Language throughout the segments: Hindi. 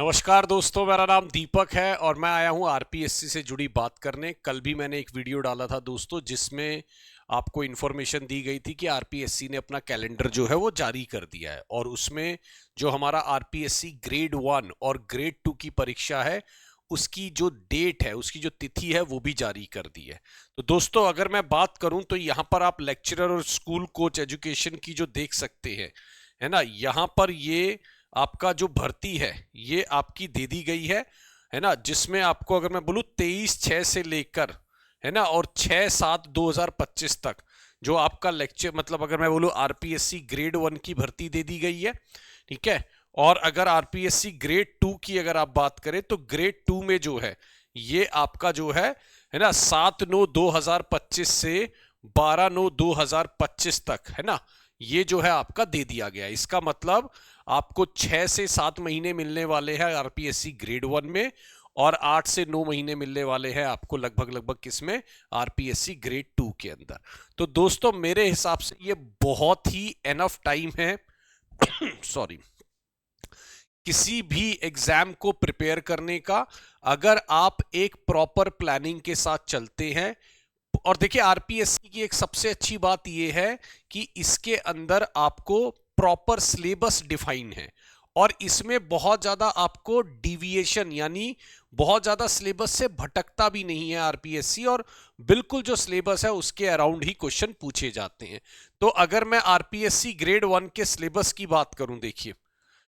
नमस्कार दोस्तों, मेरा नाम दीपक है और मैं आया हूं आरपीएससी से जुड़ी बात करने। कल भी मैंने एक वीडियो डाला था दोस्तों, जिसमें आपको इन्फॉर्मेशन दी गई थी कि आरपीएससी ने अपना कैलेंडर जो है वो जारी कर दिया है और उसमें जो हमारा आरपीएससी ग्रेड 1 और ग्रेड 2 की परीक्षा है उसकी जो डेट है, उसकी जो तिथि है वो भी जारी कर दी है। तो दोस्तों, अगर मैं बात करूं तो यहाँ पर आप लेक्चरर और स्कूल कोच एजुकेशन की जो देख सकते हैं, है ना। यहाँ पर ये आपका जो भर्ती है ये आपकी दे दी गई है ना, जिसमें आपको अगर मैं बोलूँ 23/6 से लेकर, है ना, और 6/7/2025 तक जो आपका लेक्चर, मतलब अगर मैं बोलूँ आरपीएससी ग्रेड 1 की भर्ती दे दी गई है, ठीक है। और अगर आरपीएससी ग्रेड 2 की अगर आप बात करें तो ग्रेड 2 में जो है ये आपका जो है ना, 7/9/2025 से 12/9/2025 तक, है ना, ये जो है आपका दे दिया गया है। इसका मतलब आपको 6 से 7 महीने मिलने वाले हैं आरपीएससी ग्रेड 1 में और 8 से 9 महीने मिलने वाले हैं आपको लगभग लगभग किसमें, आरपीएससी ग्रेड 2 के अंदर। तो दोस्तों, मेरे हिसाब से ये बहुत ही एनफ टाइम है सॉरी, किसी भी एग्जाम को प्रिपेयर करने का, अगर आप एक प्रॉपर प्लानिंग के साथ चलते हैं। और देखिए, आरपीएससी की एक सबसे अच्छी बात यह है कि इसके अंदर आपको प्रॉपर सिलेबस डिफाइन है और इसमें बहुत ज्यादा आपको डिविएशन, यानी बहुत ज्यादा सिलेबस से भटकता भी नहीं है आरपीएससी, और बिल्कुल जो सिलेबस है उसके अराउंड ही क्वेश्चन पूछे जाते हैं। तो अगर मैं आरपीएससी ग्रेड 1 के सिलेबस की बात करूं, देखिए,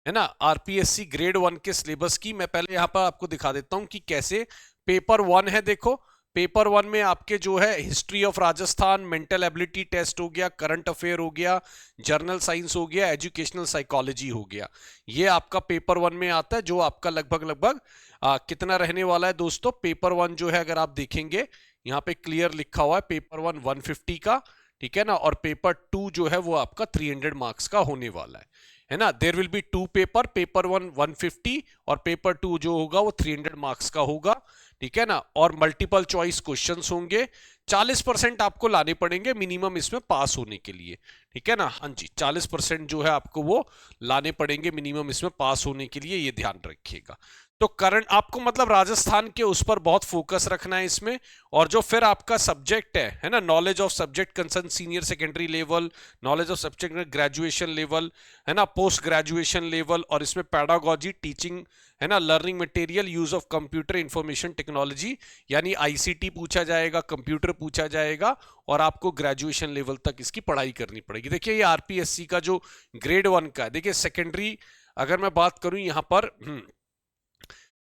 है ना, आरपीएससी ग्रेड 1 के सिलेबस की मैं पहले यहां पर आपको दिखा देता हूं कि कैसे। पेपर 1 है, देखो, पेपर 1 में आपके जो है history of Rajasthan, mental ability test हो गया, करंट अफेयर हो गया, जर्नल साइंस हो गया, एजुकेशनल साइकोलॉजी हो गया। ये आपका पेपर 1 में आता है, जो आपका लगभग लगभग कितना रहने वाला है दोस्तों। पेपर 1 जो है अगर आप देखेंगे यहाँ पे क्लियर लिखा हुआ है, पेपर 1 150 का, ठीक है ना, और पेपर 2 जो है वो आपका 300 मार्क्स का होने वाला है ना। There will be 2 paper, paper 1 150 और पेपर 2 जो होगा वो 300 मार्क्स का होगा, ठीक है ना। और मल्टीपल चॉइस क्वेश्चंस होंगे। 40% आपको लाने पड़ेंगे मिनिमम इसमें पास होने के लिए, ठीक है ना। हाँ जी, 40% जो है आपको वो लाने पड़ेंगे मिनिमम इसमें पास होने के लिए, ये ध्यान रखिएगा। तो करंट आपको मतलब राजस्थान के उस पर बहुत फोकस रखना है इसमें। और जो फिर आपका सब्जेक्ट है ना, knowledge of subject concern senior secondary level, knowledge of subject graduation level, है ना, पोस्ट ग्रेजुएशन लेवल, और इसमें पैडागोजी, टीचिंग, है ना, learning material, use of computer information technology, यानी आईसीटी पूछा जाएगा, कंप्यूटर पूछा जाएगा, और आपको ग्रेजुएशन लेवल तक इसकी पढ़ाई करनी पड़ेगी। देखिए, ये आरपीएससी का जो ग्रेड 1 का है, देखिए सेकेंडरी अगर मैं बात करूं यहां पर,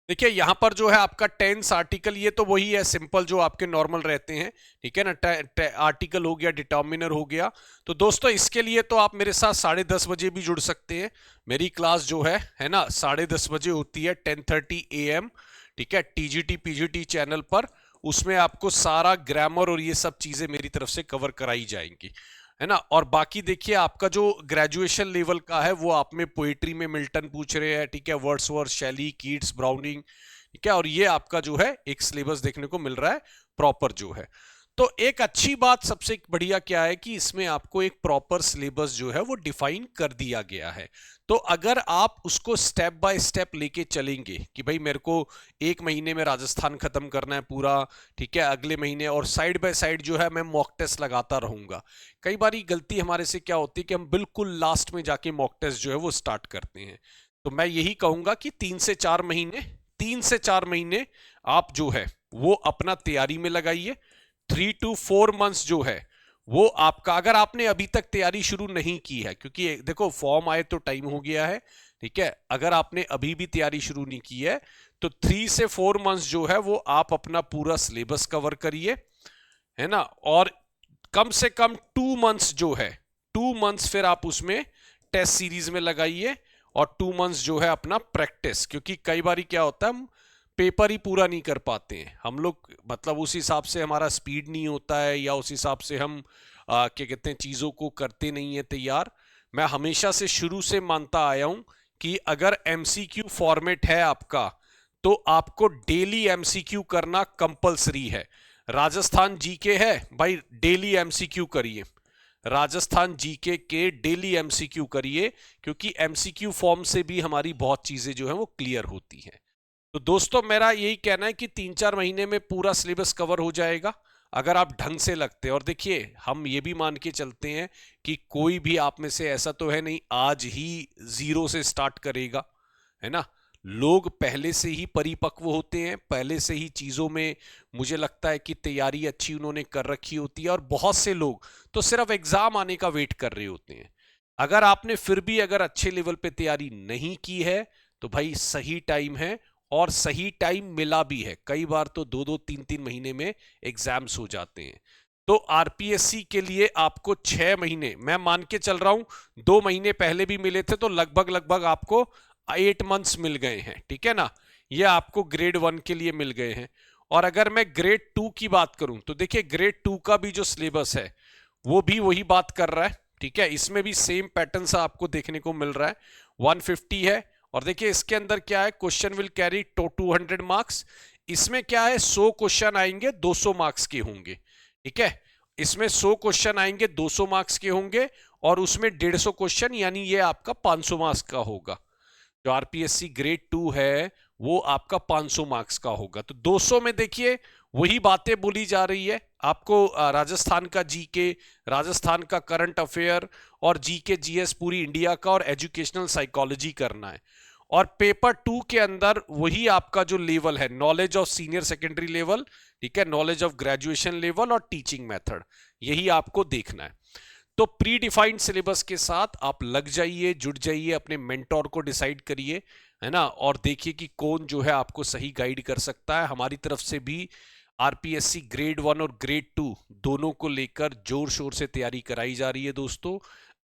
देखिए यहां पर जो है आपका टेंस आर्टिकल, ये तो वही है सिंपल जो आपके नॉर्मल रहते हैं, ठीक है ना। आर्टिकल हो गया, डिटर्मिनर हो गया। तो दोस्तों, इसके लिए तो आप मेरे साथ 10:30 बजे भी जुड़ सकते हैं। मेरी क्लास जो है ना, 10:30 बजे होती है, 10:30 AM, ठीक है, टीजीटी पीजीटी चैनल पर। उसमें आपको सारा ग्रामर और ये सब चीजें मेरी तरफ से कवर कराई जाएंगी, है ना। और बाकी देखिए, आपका जो ग्रेजुएशन लेवल का है वो आप में पोएट्री में मिल्टन पूछ रहे हैं, ठीक है, वर्ड्सवर्थ, शैली, कीट्स, ब्राउनिंग, ठीक है। और ये आपका जो है एक सिलेबस देखने को मिल रहा है प्रॉपर जो है। तो एक अच्छी बात सबसे बढ़िया क्या है कि इसमें आपको एक प्रॉपर सिलेबस जो है वो डिफाइन कर दिया गया है। तो अगर आप उसको स्टेप बाय स्टेप लेके चलेंगे कि भाई मेरे को 1 महीने में राजस्थान खत्म करना है पूरा, ठीक है, अगले महीने, और साइड बाय साइड जो है मैं मॉक टेस्ट लगाता रहूंगा। कई बार गलती हमारे से क्या होती है कि हम बिल्कुल लास्ट में जाके मॉक टेस्ट जो है वो स्टार्ट करते हैं। तो मैं यही कहूंगा कि 3 से 4 महीने आप जो है वो अपना तैयारी में लगाइए। 3 to 4 मंथ्स जो है वो आपका, अगर आपने अभी तक तैयारी शुरू नहीं की है, क्योंकि देखो फॉर्म आए तो टाइम हो गया है, ठीक है, अगर आपने अभी भी तैयारी शुरू नहीं की है तो 3 से 4 मंथ्स जो है वो आप अपना पूरा सिलेबस कवर करिए, है ना। और कम से कम 2 मंथ्स जो है, 2 मंथ्स फिर आप उसमें टेस्ट सीरीज में लगाइए, और 2 मंथ्स जो है अपना प्रैक्टिस, क्योंकि कई बार क्या होता है हम पेपर ही पूरा नहीं कर पाते हैं हम लोग, मतलब उस हिसाब से हमारा स्पीड नहीं होता है, या उस हिसाब से हम क्या कहते हैं चीज़ों को करते नहीं है तैयार। मैं हमेशा से शुरू से मानता आया हूं कि अगर एमसीक्यू फॉर्मेट है आपका तो आपको डेली एमसीक्यू करना कंपलसरी है। राजस्थान जीके है भाई, डेली एमसीक्यू करिए, राजस्थान जीके के डेली एमसीक्यू करिए, क्योंकि एमसीक्यू फॉर्म से भी हमारी बहुत चीजें जो है वो क्लियर होती हैं। तो दोस्तों मेरा यही कहना है कि 3-4 महीने में पूरा सिलेबस कवर हो जाएगा अगर आप ढंग से लगते हैं। और देखिए हम ये भी मान के चलते हैं कि कोई भी आप में से ऐसा तो है नहीं आज ही जीरो से स्टार्ट करेगा, है ना। लोग पहले से ही परिपक्व होते हैं, पहले से ही चीजों में मुझे लगता है कि तैयारी अच्छी उन्होंने कर रखी होती है, और बहुत से लोग तो सिर्फ एग्जाम आने का वेट कर रहे होते हैं। अगर आपने फिर भी अगर अच्छे लेवल पे तैयारी नहीं की है तो भाई सही टाइम है, और सही टाइम मिला भी है। कई बार तो 2-2 3-3 महीने में एग्जाम्स हो जाते हैं। तो आरपीएससी के लिए आपको 6 महीने, मैं मान के चल रहा हूं 2 महीने पहले भी मिले थे तो लगभग लगभग आपको 8 मंथ्स मिल गए हैं, ठीक है ना। ये आपको ग्रेड 1 के लिए मिल गए हैं। और अगर मैं ग्रेड 2 की बात करूं तो देखिए ग्रेड 2 का भी जो सिलेबस है वो भी वही बात कर रहा है, ठीक है। इसमें भी सेम पैटर्न सा आपको देखने को मिल रहा है। 150 है, और देखिए इसके अंदर क्या है, क्वेश्चन विल कैरी 200 मार्क्स। इसमें क्या है, 100 क्वेश्चन आएंगे 200 मार्क्स के होंगे, ठीक है। इसमें 100 क्वेश्चन आएंगे 200 मार्क्स के होंगे, और उसमें 150 क्वेश्चन यानी ये आपका 500 मार्क्स का होगा। जो आरपीएससी ग्रेड 2 है वो आपका 500 मार्क्स का होगा। तो 200 में देखिए वही बातें बोली जा रही है आपको। राजस्थान का जीके, राजस्थान का करंट अफेयर, और जीके जीएस पूरी इंडिया का, और एजुकेशनल साइकोलॉजी करना है। और पेपर 2 के अंदर वही आपका जो लेवल है, knowledge of senior secondary level, ठीक है, नॉलेज ऑफ ग्रेजुएशन लेवल और टीचिंग मेथड, यही आपको देखना है। तो प्री डिफाइंड सिलेबस के साथ आप लग जाइए, जुड़ जाइए, अपने मेंटोर को डिसाइड करिए, है ना। और देखिए कि कौन जो है आपको सही गाइड कर सकता है। हमारी तरफ से भी आरपीएससी ग्रेड 1 और ग्रेड 2 दोनों को लेकर जोर शोर से तैयारी कराई जा रही है दोस्तों।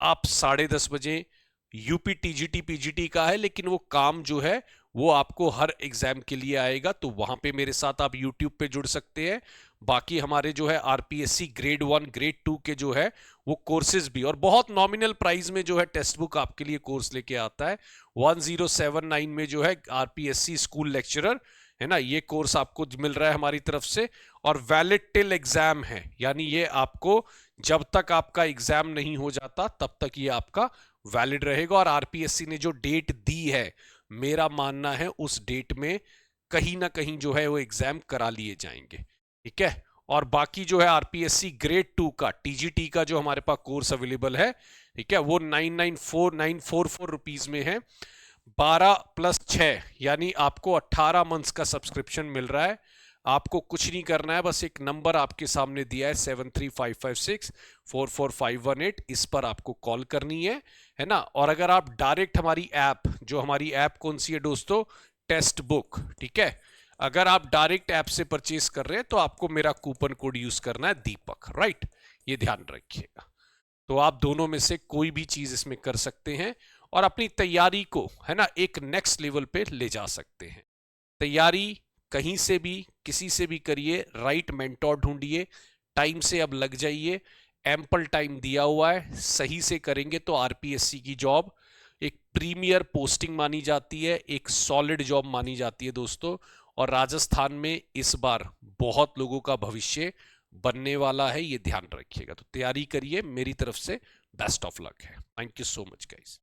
आप 10:30 बजे यूपी टीजीटी पीजीटी का है, लेकिन वो काम जो है वो आपको हर एग्जाम के लिए आएगा, तो वहां पे मेरे साथ आप यूट्यूब पे जुड़ सकते हैं। बाकी हमारे जो है आरपीएससी ग्रेड 1 ग्रेड 2 के जो है वो कोर्सेज भी, और बहुत नॉमिनल प्राइस में जो है टेक्स्ट बुक आपके लिए कोर्स लेके आता है। 1079 में जो है आरपीएससी स्कूल लेक्चरर, है ना, ये कोर्स आपको मिल रहा है हमारी तरफ से। और वैलिड टिल एग्जाम है, यानी ये आपको जब तक आपका एग्जाम नहीं हो जाता तब तक ये आपका वैलिड रहेगा। और आरपीएससी ने जो डेट दी है, मेरा मानना है उस डेट में कहीं ना कहीं जो है वो एग्जाम करा लिए जाएंगे, ठीक है। और बाकी जो है आरपीएससी ग्रेड 2 का टीजीटी का जो हमारे पास कोर्स अवेलेबल है, ठीक है, वो 994 रुपीज में है। 12 + 6 यानी आपको 18 मंथ्स का सब्सक्रिप्शन मिल रहा है। आपको कुछ नहीं करना है, बस एक नंबर आपके सामने दिया है 7355644518, इस पर आपको कॉल करनी है ना। और अगर आप डायरेक्ट हमारी ऐप, जो हमारी ऐप कौन सी है दोस्तों, टेक्स्ट बुक, ठीक है, अगर आप डायरेक्ट ऐप से परचेज कर रहे हैं तो आपको मेरा कूपन कोड यूज करना है दीपक, राइट, ये ध्यान रखिएगा। तो आप दोनों में से कोई भी चीज इसमें कर सकते हैं, और अपनी तैयारी को, है ना, एक नेक्स्ट लेवल पे ले जा सकते हैं। तैयारी कहीं से भी किसी से भी करिए, राइट मेंटोर ढूंढिए, टाइम से अब लग जाइए, एम्पल टाइम दिया हुआ है, सही से करेंगे तो आरपीएससी की जॉब एक प्रीमियर पोस्टिंग मानी जाती है, एक सॉलिड जॉब मानी जाती है दोस्तों। और राजस्थान में इस बार बहुत लोगों का भविष्य बनने वाला है, ये ध्यान रखिएगा। तो तैयारी करिए, मेरी तरफ से बेस्ट ऑफ लक है। Thank you so much guys.